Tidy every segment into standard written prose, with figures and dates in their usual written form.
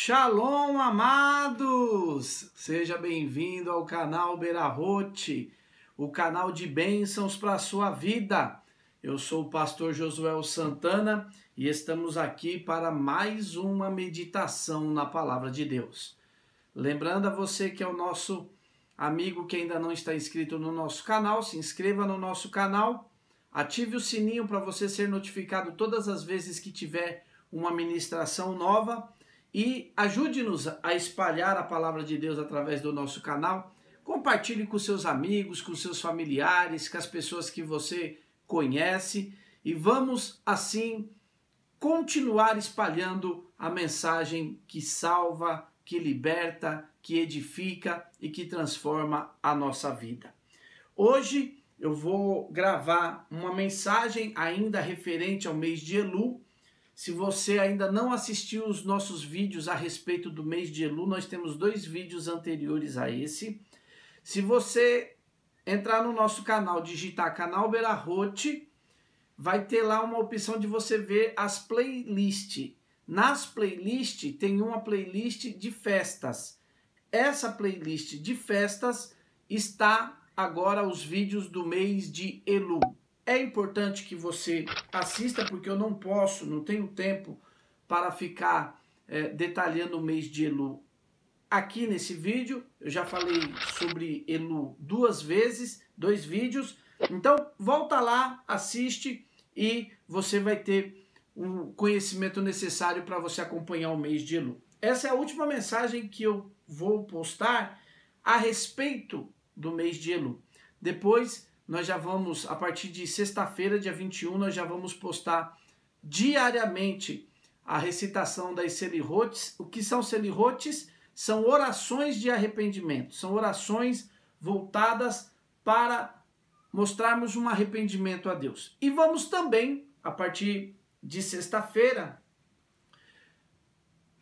Shalom, amados! Seja bem-vindo ao canal Berarrote, o canal de bênçãos para a sua vida. Eu sou o pastor Josué Santana e estamos aqui para mais uma meditação na Palavra de Deus. Lembrando a você que é o nosso amigo que ainda não está inscrito no nosso canal, se inscreva no nosso canal, ative o sininho para você ser notificado todas as vezes que tiver uma ministração nova. E ajude-nos a espalhar a palavra de Deus através do nosso canal. Compartilhe com seus amigos, com seus familiares, com as pessoas que você conhece. E vamos, assim, continuar espalhando a mensagem que salva, que liberta, que edifica e que transforma a nossa vida. Hoje eu vou gravar uma mensagem ainda referente ao mês de Elul. Se você ainda não assistiu os nossos vídeos a respeito do mês de Elul, nós temos 2 vídeos anteriores a esse. Se você entrar no nosso canal, digitar canal Berarrote, vai ter lá uma opção de você ver as playlists. Nas playlists tem uma playlist de festas. Essa playlist de festas está agora os vídeos do mês de Elul. É importante que você assista, porque eu não tenho tempo para ficar detalhando o mês de Elul. Aqui nesse vídeo, eu já falei sobre Elul 2 vezes, 2 vídeos. Então, volta lá, assiste e você vai ter o conhecimento necessário para você acompanhar o mês de Elul. Essa é a última mensagem que eu vou postar a respeito do mês de Elul. Depois, nós já vamos, a partir de sexta-feira, dia 21, nós já vamos postar diariamente a recitação das Selihotes. O que são Selihotes? São orações de arrependimento. São orações voltadas para mostrarmos um arrependimento a Deus. E vamos também, a partir de sexta-feira,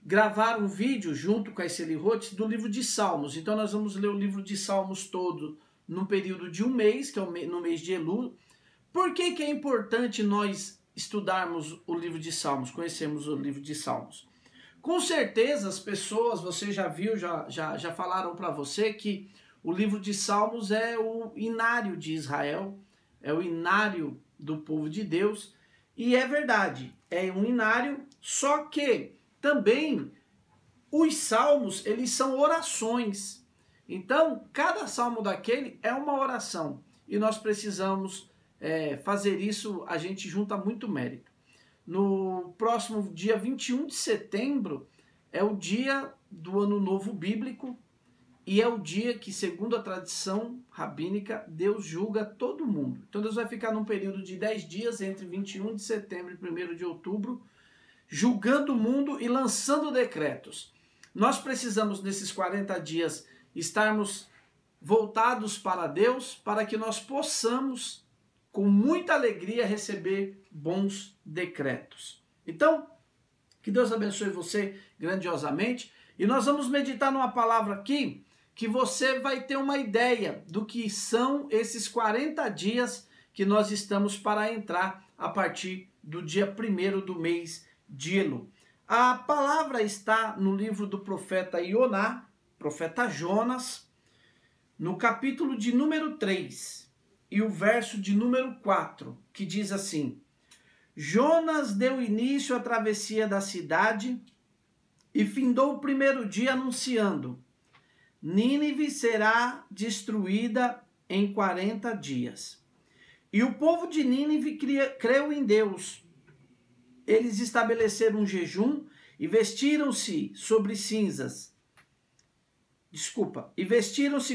gravar um vídeo junto com as Selihotes do livro de Salmos. Então nós vamos ler o livro de Salmos todo num período de um mês, que é no mês de Elul. Por que é importante nós estudarmos o livro de Salmos, conhecermos o livro de Salmos? Com certeza as pessoas, você já viu, já falaram para você que o livro de Salmos é o inário de Israel, é o inário do povo de Deus, e é verdade, é um inário, só que também os salmos, eles são orações. Então, cada salmo daquele é uma oração. E nós precisamos fazer isso, a gente junta muito mérito. No próximo dia 21 de setembro, é o dia do Ano Novo Bíblico. E é o dia que, segundo a tradição rabínica, Deus julga todo mundo. Então, Deus vai ficar num período de 10 dias, entre 21 de setembro e 1º de outubro, julgando o mundo e lançando decretos. Nós precisamos, nesses 40 dias, estarmos voltados para Deus, para que nós possamos, com muita alegria, receber bons decretos. Então, que Deus abençoe você grandiosamente. E nós vamos meditar numa palavra aqui, que você vai ter uma ideia do que são esses 40 dias que nós estamos para entrar a partir do dia 1º do mês de Elul. A palavra está no livro do profeta Ioná, profeta Jonas, no capítulo de número 3 e o verso de número 4, que diz assim: Jonas deu início à travessia da cidade e findou o 1º dia anunciando: Nínive será destruída em 40 dias. E o povo de Nínive creu em Deus. Eles estabeleceram um jejum e vestiram-se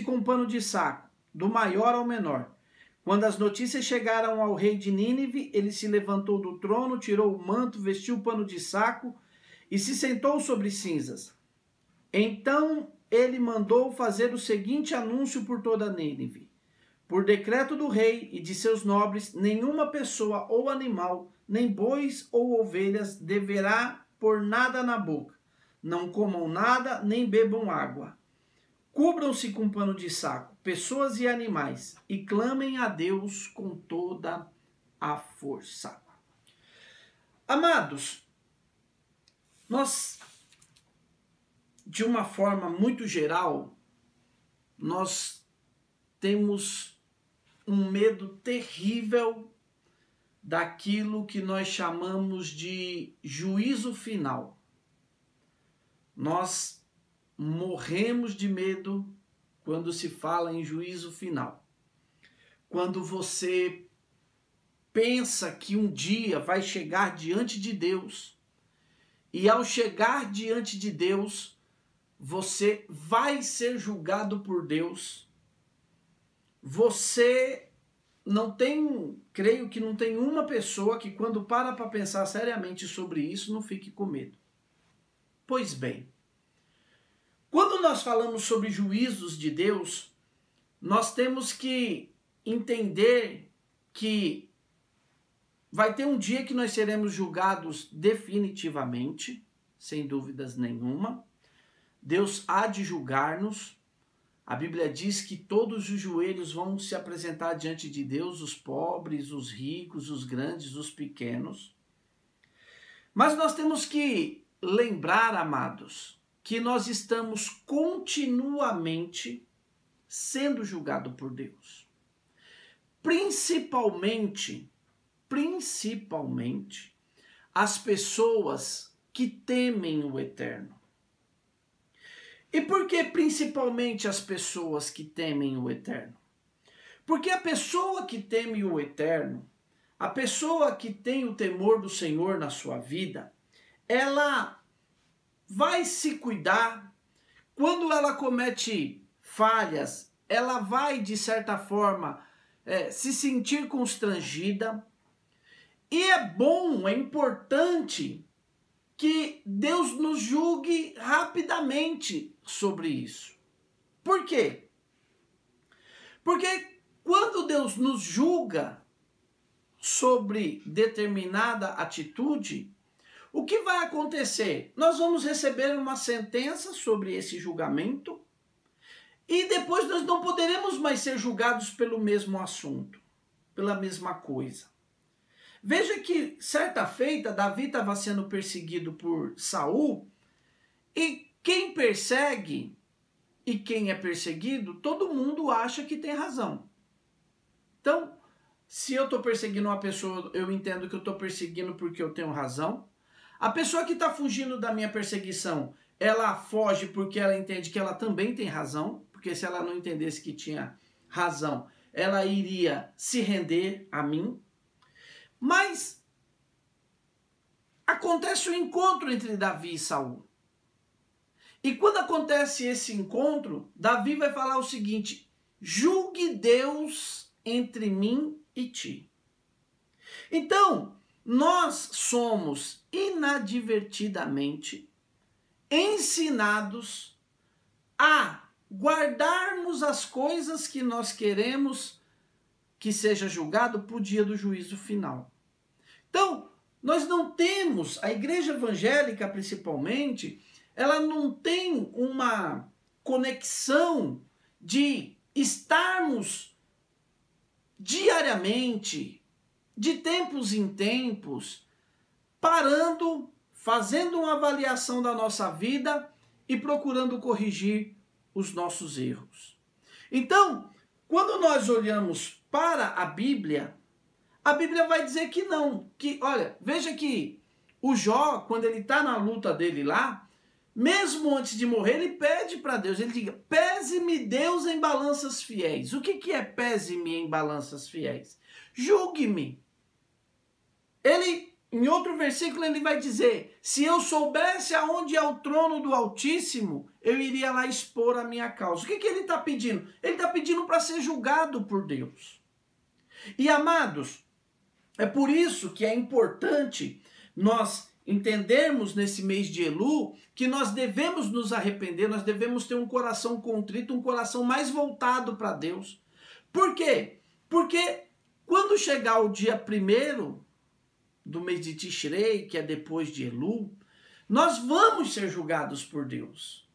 com pano de saco, do maior ao menor. Quando as notícias chegaram ao rei de Nínive, ele se levantou do trono, tirou o manto, vestiu o pano de saco e se sentou sobre cinzas. Então ele mandou fazer o seguinte anúncio por toda Nínive: por decreto do rei e de seus nobres, nenhuma pessoa ou animal, nem bois ou ovelhas, deverá pôr nada na boca. Não comam nada, nem bebam água. Cubram-se com pano de saco, pessoas e animais, e clamem a Deus com toda a força. Amados, nós de uma forma muito geral, nós temos um medo terrível daquilo que nós chamamos de juízo final. Nós morremos de medo quando se fala em juízo final. Quando você pensa que um dia vai chegar diante de Deus, e ao chegar diante de Deus, você vai ser julgado por Deus. Você não tem, creio que não tem uma pessoa que quando para pensar seriamente sobre isso, não fique com medo. Pois bem, quando nós falamos sobre juízos de Deus, nós temos que entender que vai ter um dia que nós seremos julgados definitivamente, sem dúvidas nenhuma. Deus há de julgar-nos. A Bíblia diz que todos os joelhos vão se apresentar diante de Deus, os pobres, os ricos, os grandes, os pequenos. Mas nós temos que lembrar, amados, que nós estamos continuamente sendo julgados por Deus. Principalmente as pessoas que temem o eterno. E por que principalmente as pessoas que temem o eterno? Porque a pessoa que teme o eterno, a pessoa que tem o temor do Senhor na sua vida, ela vai se cuidar. Quando ela comete falhas, ela vai, de certa forma, se sentir constrangida. E é bom, é importante que Deus nos julgue rapidamente sobre isso. Por quê? Porque quando Deus nos julga sobre determinada atitude, o que vai acontecer? Nós vamos receber uma sentença sobre esse julgamento e depois nós não poderemos mais ser julgados pelo mesmo assunto, pela mesma coisa. Veja que, certa feita, Davi estava sendo perseguido por Saul, e quem persegue e quem é perseguido, todo mundo acha que tem razão. Então, se eu estou perseguindo uma pessoa, eu entendo que eu estou perseguindo porque eu tenho razão. A pessoa que está fugindo da minha perseguição, ela foge porque ela entende que ela também tem razão, porque se ela não entendesse que tinha razão, ela iria se render a mim. Mas acontece o encontro entre Davi e Saul. E quando acontece esse encontro, Davi vai falar o seguinte: julgue Deus entre mim e ti. Então, nós somos inadvertidamente ensinados a guardarmos as coisas que nós queremos que seja julgado para o dia do juízo final. Então, nós não temos, a igreja evangélica principalmente, ela não tem uma conexão de estarmos diariamente, de tempos em tempos, parando, fazendo uma avaliação da nossa vida e procurando corrigir os nossos erros. Então, quando nós olhamos para a Bíblia vai dizer que não. Que, olha, veja que o Jó, quando ele está na luta dele lá, mesmo antes de morrer, ele pede para Deus, ele diga: pese-me Deus em balanças fiéis. O que é pese-me em balanças fiéis? Julgue-me. Ele, em outro versículo, ele vai dizer: se eu soubesse aonde é o trono do Altíssimo, eu iria lá expor a minha causa. O que ele está pedindo? Ele está pedindo para ser julgado por Deus. E, amados, é por isso que é importante nós entendermos nesse mês de Elu que nós devemos nos arrepender, nós devemos ter um coração contrito, um coração mais voltado para Deus. Por quê? Porque quando chegar o dia 1º do mês de Tishrei, que é depois de Elu, nós vamos ser julgados por Deus.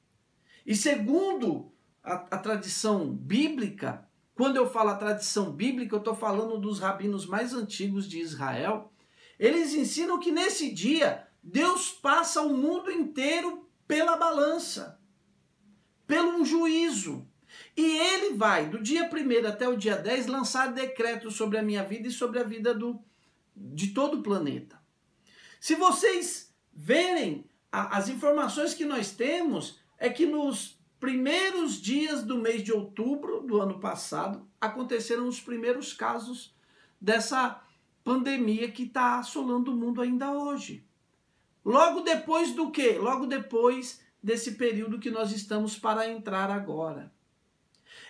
E segundo a tradição bíblica, quando eu falo a tradição bíblica, eu estou falando dos rabinos mais antigos de Israel. Eles ensinam que nesse dia, Deus passa o mundo inteiro pela balança. pelo um juízo. E ele vai, do dia 1º até o dia 10, lançar decretos sobre a minha vida e sobre a vida de todo o planeta. Se vocês verem as informações que nós temos, é que nos primeiros dias do mês de outubro do ano passado, aconteceram os primeiros casos dessa pandemia que está assolando o mundo ainda hoje. Logo depois do quê? Logo depois desse período que nós estamos para entrar agora.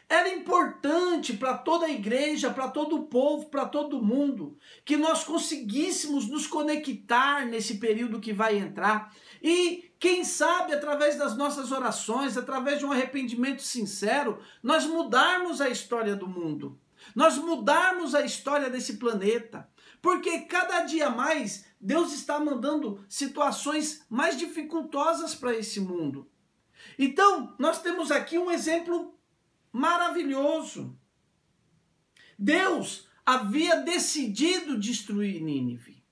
Era importante para toda a igreja, para todo o povo, para todo mundo, que nós conseguíssemos nos conectar nesse período que vai entrar e, quem sabe, através das nossas orações, através de um arrependimento sincero, nós mudarmos a história do mundo, nós mudarmos a história desse planeta, porque cada dia mais Deus está mandando situações mais dificultosas para esse mundo. Então, nós temos aqui um exemplo maravilhoso. Deus havia decidido destruir Nínive.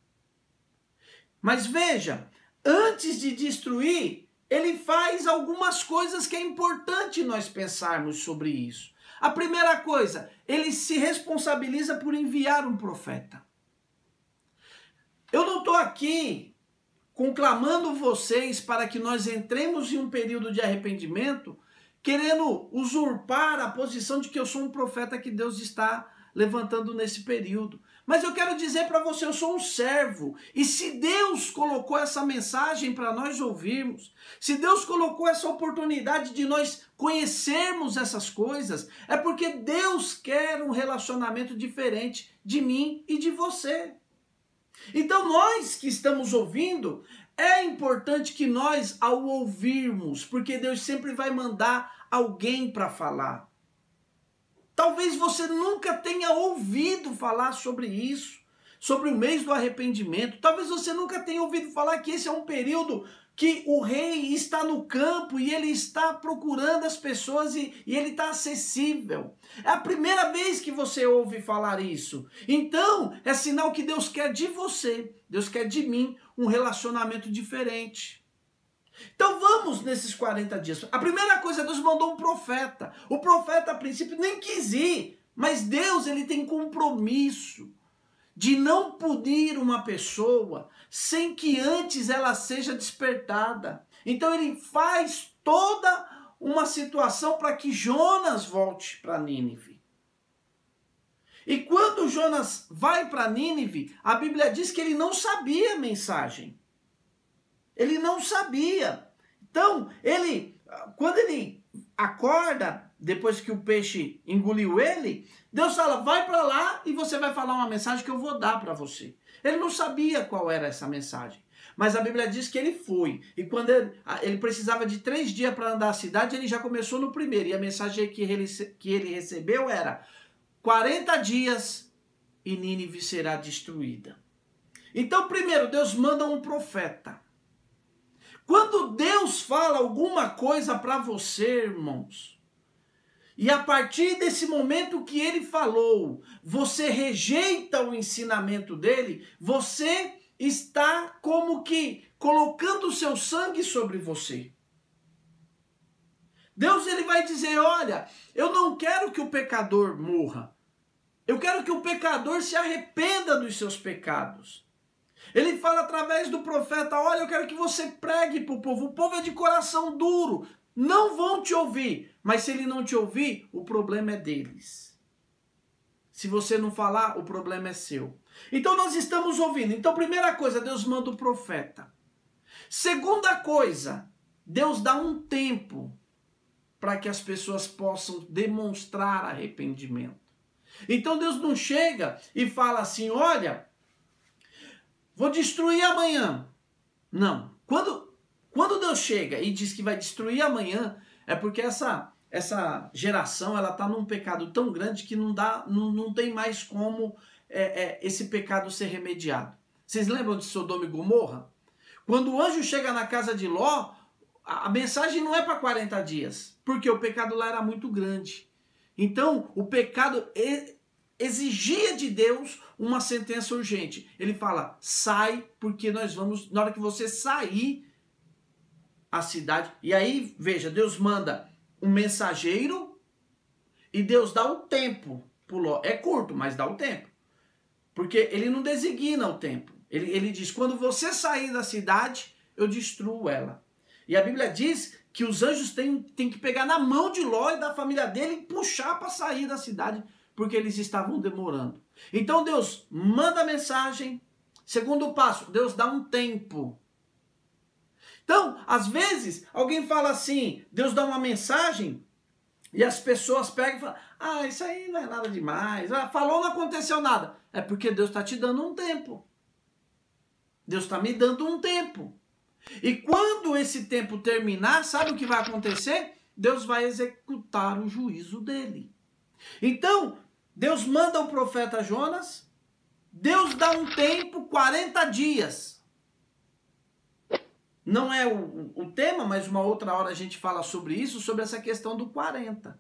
Mas veja, antes de destruir, ele faz algumas coisas que é importante nós pensarmos sobre isso. A primeira coisa, ele se responsabiliza por enviar um profeta. Eu não estou aqui conclamando vocês para que nós entremos em um período de arrependimento querendo usurpar a posição de que eu sou um profeta que Deus está levantando nesse período. Mas eu quero dizer para você, eu sou um servo. E se Deus colocou essa mensagem para nós ouvirmos, se Deus colocou essa oportunidade de nós conhecermos essas coisas, é porque Deus quer um relacionamento diferente de mim e de você. Então nós que estamos ouvindo, é importante que nós, ao ouvirmos, porque Deus sempre vai mandar alguém para falar. Talvez você nunca tenha ouvido falar sobre isso, sobre o mês do arrependimento. Talvez você nunca tenha ouvido falar que esse é um período que o rei está no campo e ele está procurando as pessoas e ele está acessível. É a primeira vez que você ouve falar isso. Então, é sinal que Deus quer de você, Deus quer de mim um relacionamento diferente. Então vamos nesses 40 dias. A primeira coisa, Deus mandou um profeta. O profeta, a princípio, nem quis ir, mas Deus, ele tem compromisso de não punir uma pessoa sem que antes ela seja despertada. Então ele faz toda uma situação para que Jonas volte para Nínive. E quando Jonas vai para Nínive, a Bíblia diz que ele não sabia a mensagem. Ele não sabia. Então, quando ele acorda, depois que o peixe engoliu ele, Deus fala, vai para lá e você vai falar uma mensagem que eu vou dar para você. Ele não sabia qual era essa mensagem. Mas a Bíblia diz que ele foi. E quando ele precisava de 3 dias para andar a cidade, ele já começou no primeiro. E a mensagem que ele recebeu era 40 dias e Nínive será destruída. Então, primeiro, Deus manda um profeta. Quando Deus fala alguma coisa para você, irmãos, e a partir desse momento que ele falou, você rejeita o ensinamento dele, você está como que colocando o seu sangue sobre você. Deus, ele vai dizer, olha, eu não quero que o pecador morra. Eu quero que o pecador se arrependa dos seus pecados. Ele fala através do profeta, olha, eu quero que você pregue para o povo é de coração duro, não vão te ouvir, mas se ele não te ouvir, o problema é deles. Se você não falar, o problema é seu. Então nós estamos ouvindo. Então, primeira coisa, Deus manda o profeta. Segunda coisa, Deus dá um tempo para que as pessoas possam demonstrar arrependimento. Então Deus não chega e fala assim, olha, vou destruir amanhã. Não. Quando Deus chega e diz que vai destruir amanhã, é porque essa geração ela está num pecado tão grande que não tem mais como esse pecado ser remediado. Vocês lembram de Sodoma e Gomorra? Quando o anjo chega na casa de Ló, a mensagem não é para 40 dias, porque o pecado lá era muito grande. Então, o pecado exigia de Deus uma sentença urgente. Ele fala, sai, porque nós vamos, na hora que você sair a cidade, e aí, veja, Deus manda um mensageiro e Deus dá o tempo pro Ló. É curto, mas dá o tempo. Porque ele não designa o tempo. Ele diz, quando você sair da cidade, eu destruo ela. E a Bíblia diz que os anjos têm que pegar na mão de Ló e da família dele e puxar para sair da cidade, porque eles estavam demorando. Então Deus manda a mensagem. Segundo passo, Deus dá um tempo. Então, às vezes, alguém fala assim, Deus dá uma mensagem e as pessoas pegam e falam, ah, isso aí não é nada demais, falou, não aconteceu nada. É porque Deus está te dando um tempo. Deus está me dando um tempo. E quando esse tempo terminar, sabe o que vai acontecer? Deus vai executar o juízo dele. Então, Deus manda o profeta Jonas, Deus dá um tempo, 40 dias. Não é o tema, mas uma outra hora a gente fala sobre isso, sobre essa questão do 40.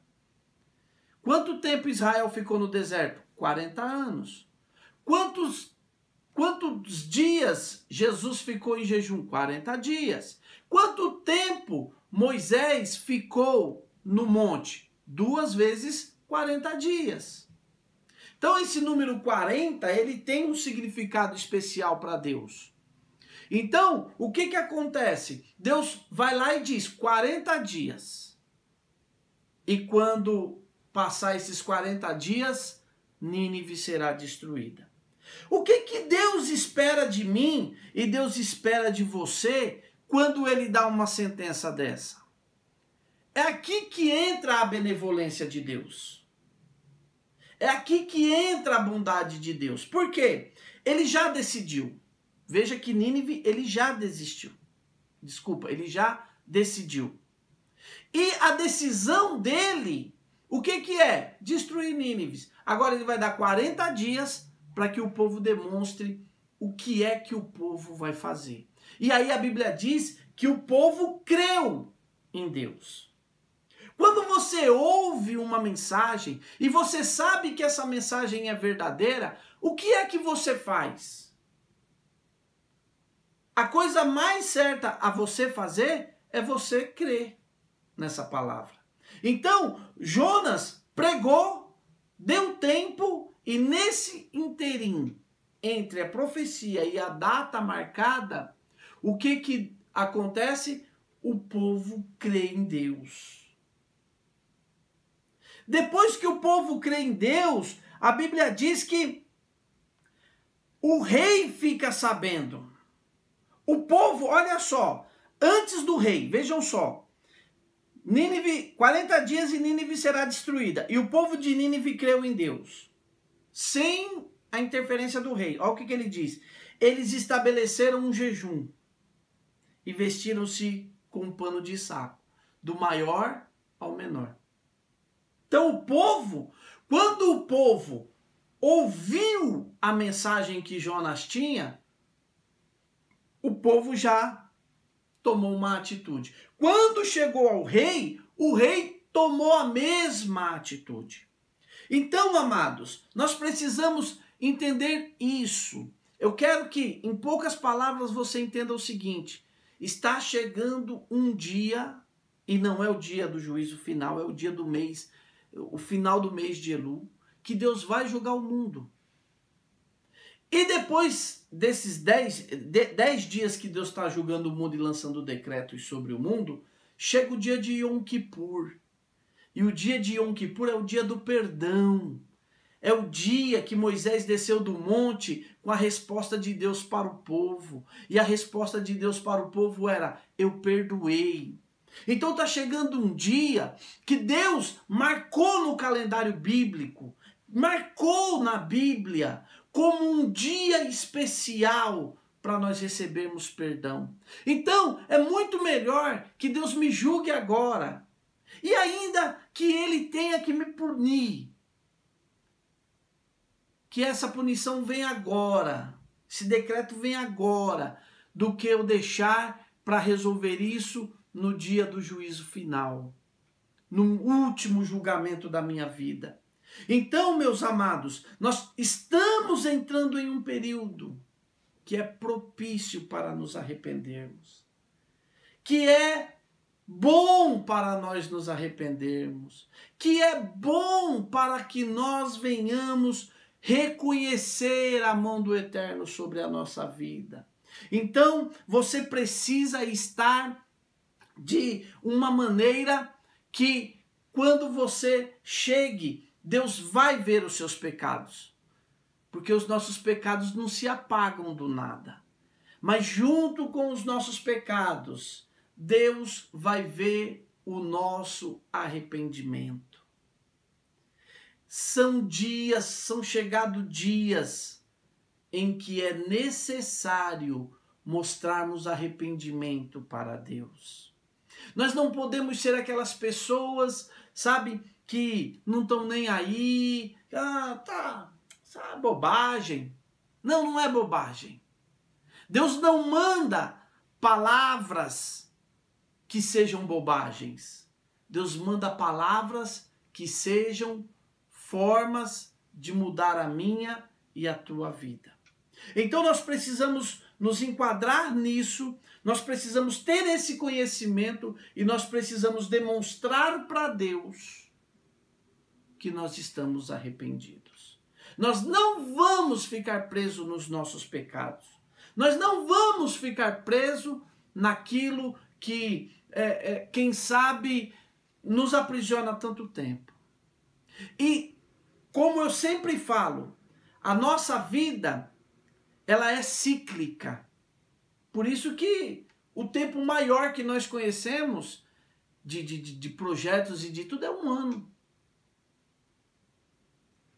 Quanto tempo Israel ficou no deserto? 40 anos. Quantos dias Jesus ficou em jejum? 40 dias. Quanto tempo Moisés ficou no monte? 2 vezes 40 dias. Então esse número 40, ele tem um significado especial para Deus. Então, o que acontece? Deus vai lá e diz 40 dias. E quando passar esses 40 dias, Nínive será destruída. O que Deus espera de mim e Deus espera de você quando ele dá uma sentença dessa? É aqui que entra a benevolência de Deus. É aqui que entra a bondade de Deus. Por quê? Ele já decidiu. Veja que Nínive, ele já desistiu. Desculpa, ele já decidiu. E a decisão dele, o que é? Destruir Nínive. Agora ele vai dar 40 dias para que o povo demonstre o que é que o povo vai fazer. E aí a Bíblia diz que o povo creu em Deus. Quando você ouve uma mensagem e você sabe que essa mensagem é verdadeira, o que é que você faz? A coisa mais certa a você fazer é você crer nessa palavra. Então, Jonas pregou, deu tempo, e nesse interim, entre a profecia e a data marcada, o que acontece? O povo crê em Deus. Depois que o povo crê em Deus, a Bíblia diz que o rei fica sabendo. O povo, olha só, antes do rei, vejam só, Nínive, 40 dias e Nínive será destruída. E o povo de Nínive creu em Deus, sem a interferência do rei. Olha o que ele diz. Eles estabeleceram um jejum e vestiram-se com um pano de saco, do maior ao menor. Então o povo, quando o povo ouviu a mensagem que Jonas tinha, o povo já tomou uma atitude. Quando chegou ao rei, o rei tomou a mesma atitude. Então, amados, nós precisamos entender isso. Eu quero que, em poucas palavras, você entenda o seguinte. Está chegando um dia, e não é o dia do juízo final, é o dia do mês, o final do mês de Elul, que Deus vai julgar o mundo. E depois desses 10 dias que Deus está julgando o mundo e lançando decretos sobre o mundo, chega o dia de Yom Kippur. E o dia de Yom Kippur é o dia do perdão. É o dia que Moisés desceu do monte com a resposta de Deus para o povo. E a resposta de Deus para o povo era, eu perdoei. Então está chegando um dia que Deus marcou no calendário bíblico, marcou na Bíblia, como um dia especial para nós recebermos perdão. Então, é muito melhor que Deus me julgue agora. E ainda que Ele tenha que me punir. Que essa punição venha agora. Esse decreto venha agora. Do que eu deixar para resolver isso no dia do juízo final. No último julgamento da minha vida. Então, meus amados, nós estamos entrando em um período que é propício para nos arrependermos, que é bom para nós nos arrependermos, que é bom para que nós venhamos reconhecer a mão do Eterno sobre a nossa vida. Então, você precisa estar de uma maneira que, quando você chegue, Deus vai ver os seus pecados. Porque os nossos pecados não se apagam do nada. Mas junto com os nossos pecados, Deus vai ver o nosso arrependimento. São chegados dias em que é necessário mostrarmos arrependimento para Deus. Nós não podemos ser aquelas pessoas, sabe, que não estão nem aí, é bobagem. Não, não é bobagem. Deus não manda palavras que sejam bobagens. Deus manda palavras que sejam formas de mudar a minha e a tua vida. Então nós precisamos nos enquadrar nisso, nós precisamos ter esse conhecimento e nós precisamos demonstrar para Deus que nós estamos arrependidos. Nós não vamos ficar presos nos nossos pecados. Nós não vamos ficar presos naquilo que, quem sabe, nos aprisiona há tanto tempo. E, como eu sempre falo, a nossa vida, ela é cíclica. Por isso que o tempo maior que nós conhecemos de projetos e de tudo é um ano.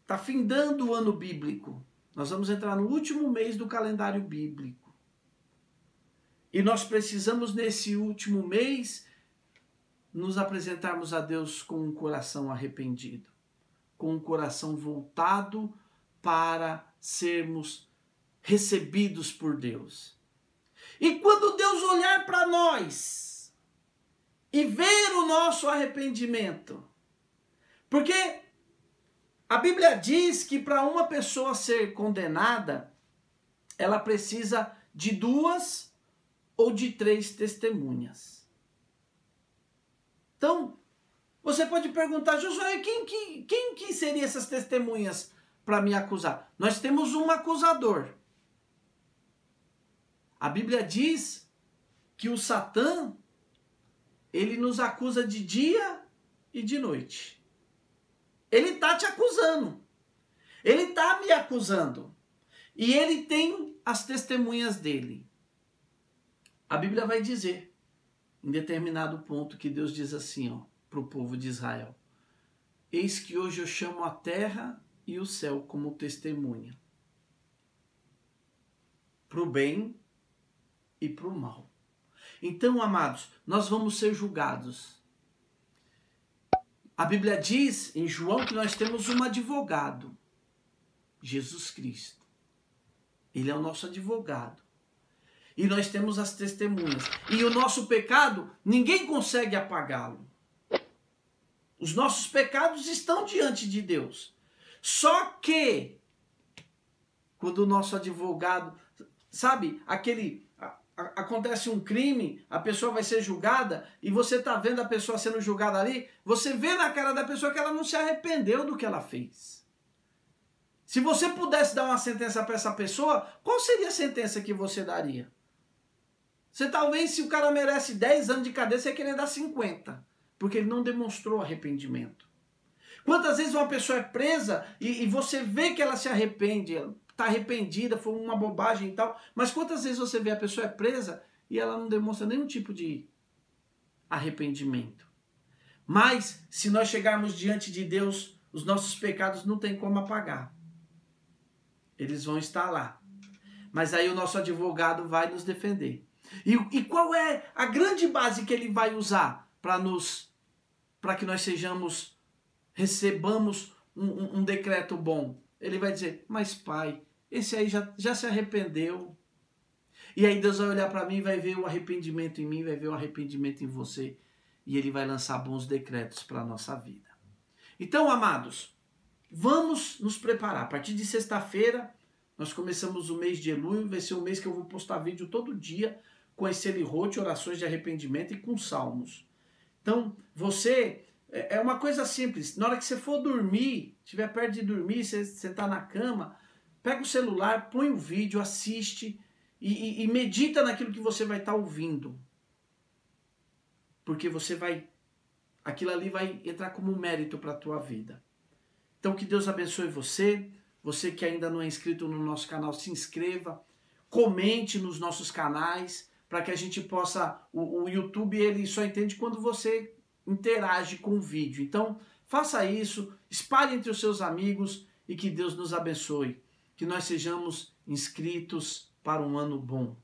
Está findando o ano bíblico. Nós vamos entrar no último mês do calendário bíblico. E nós precisamos, nesse último mês, nos apresentarmos a Deus com um coração arrependido, com um coração voltado para sermos recebidos por Deus. E quando Deus olhar para nós e ver o nosso arrependimento, porque a Bíblia diz que para uma pessoa ser condenada, ela precisa de 2 ou de 3 testemunhas. Então, você pode perguntar, Josué, quem que seriam essas testemunhas para me acusar? Nós temos um acusador. A Bíblia diz que o Satã, ele nos acusa de dia e de noite. Ele está te acusando. Ele está me acusando. E ele tem as testemunhas dele. A Bíblia vai dizer, em determinado ponto, que Deus diz assim, para o povo de Israel: eis que hoje eu chamo a terra e o céu como testemunha, para o bem e para o mal. Então, amados, nós vamos ser julgados. A Bíblia diz em João que nós temos um advogado, Jesus Cristo. Ele é o nosso advogado. E nós temos as testemunhas. E o nosso pecado, ninguém consegue apagá-lo. Os nossos pecados estão diante de Deus. Só que, quando o nosso advogado, sabe, acontece um crime, a pessoa vai ser julgada, e você está vendo a pessoa sendo julgada ali, você vê na cara da pessoa que ela não se arrependeu do que ela fez. Se você pudesse dar uma sentença para essa pessoa, qual seria a sentença que você daria? Você talvez, se o cara merece 10 anos de cadeia, você ia querer dar 50, porque ele não demonstrou arrependimento. Quantas vezes uma pessoa é presa e você vê que ela se arrepende, está arrependida, foi uma bobagem e tal, mas quantas vezes você vê a pessoa é presa e ela não demonstra nenhum tipo de arrependimento? Mas, se nós chegarmos diante de Deus, os nossos pecados não tem como apagar. Eles vão estar lá. Mas aí o nosso advogado vai nos defender. E qual é a grande base que ele vai usar para que nós recebamos um decreto bom? Ele vai dizer, mas pai, esse aí já se arrependeu. E aí Deus vai olhar para mim e vai ver o arrependimento em mim, vai ver o arrependimento em você. E ele vai lançar bons decretos para a nossa vida. Então, amados, vamos nos preparar. A partir de sexta-feira, nós começamos o mês de Elul. Vai ser um mês que eu vou postar vídeo todo dia com esse Elihote, orações de arrependimento e com salmos. Então, você, é uma coisa simples, na hora que você for dormir, estiver perto de dormir, você está na cama, pega o celular, põe o vídeo, assiste e medita naquilo que você vai estar ouvindo. Porque aquilo ali vai entrar como mérito para a tua vida. Então, que Deus abençoe você. Você que ainda não é inscrito no nosso canal, se inscreva. Comente nos nossos canais, para que a gente possa... O YouTube, ele só entende quando você interage com o vídeo. Então, faça isso, espalhe entre os seus amigos e que Deus nos abençoe. Que nós sejamos inscritos para um ano bom.